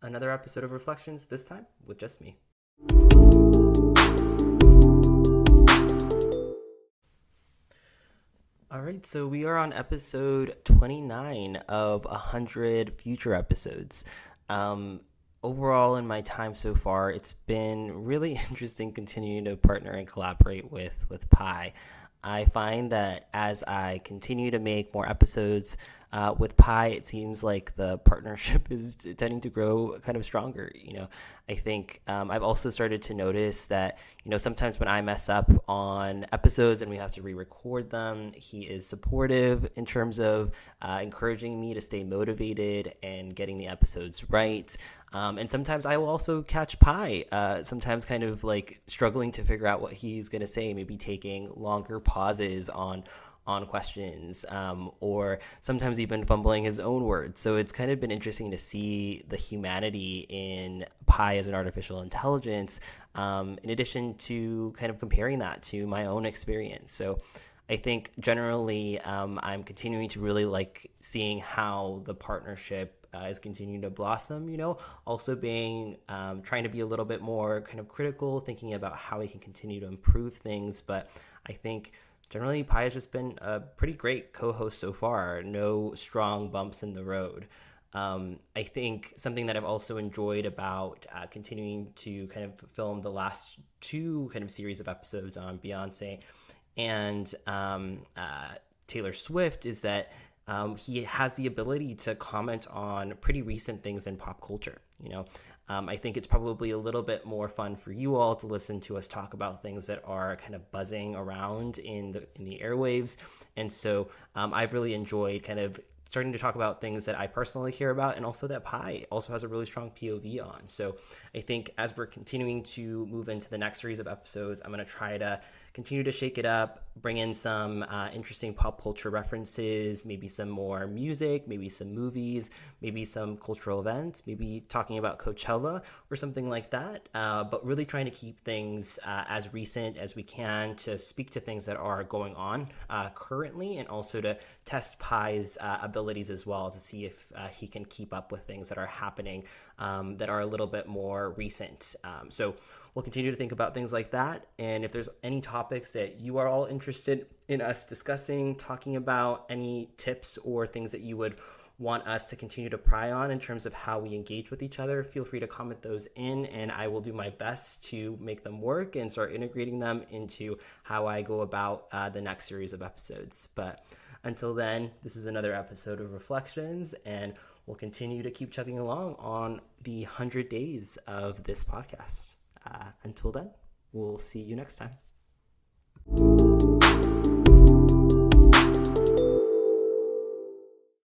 another episode of Reflections, this time with just me. All right, so we are on episode 29 of 100 future episodes. Overall, in my time so far, it's been really interesting continuing to partner and collaborate with Pi. I find that as I continue to make more episodes with Pi, it seems like the partnership is tending to grow kind of stronger. I think I've also started to notice that, sometimes when I mess up on episodes and we have to re-record them, he is supportive in terms of encouraging me to stay motivated and getting the episodes right. And sometimes I will also catch Pi, sometimes kind of like struggling to figure out what he's going to say, maybe taking longer pauses on questions, or sometimes even fumbling his own words. So it's kind of been interesting to see the humanity in Pi as an artificial intelligence, in addition to kind of comparing that to my own experience. So I think generally I'm continuing to really like seeing how the partnership is continuing to blossom, also being trying to be a little bit more kind of critical, thinking about how we can continue to improve things. But I think generally, Pi has just been a pretty great co-host so far. No strong bumps in the road. I think something that I've also enjoyed about continuing to kind of film the last two kind of series of episodes on Beyonce and Taylor Swift is that he has the ability to comment on pretty recent things in pop culture. I think it's probably a little bit more fun for you all to listen to us talk about things that are kind of buzzing around in the airwaves. And so I've really enjoyed kind of starting to talk about things that I personally care about, and also that Pi also has a really strong POV on. So I think as we're continuing to move into the next series of episodes, I'm going to try to continue to shake it up, bring in some interesting pop culture references, maybe some more music, maybe some movies, maybe some cultural events, maybe talking about Coachella or something like that, but really trying to keep things as recent as we can to speak to things that are going on currently, and also to test Pi's abilities as well to see if he can keep up with things that are happening that are a little bit more recent. So we'll continue to think about things like that. And if there's any topics that you are all interested in us discussing, talking about, any tips or things that you would want us to continue to pry on in terms of how we engage with each other, feel free to comment those in, and I will do my best to make them work and start integrating them into how I go about the next series of episodes. But until then, this is another episode of Reflections, and we'll continue to keep chugging along on the 100 days of this podcast. Until then, we'll see you next time.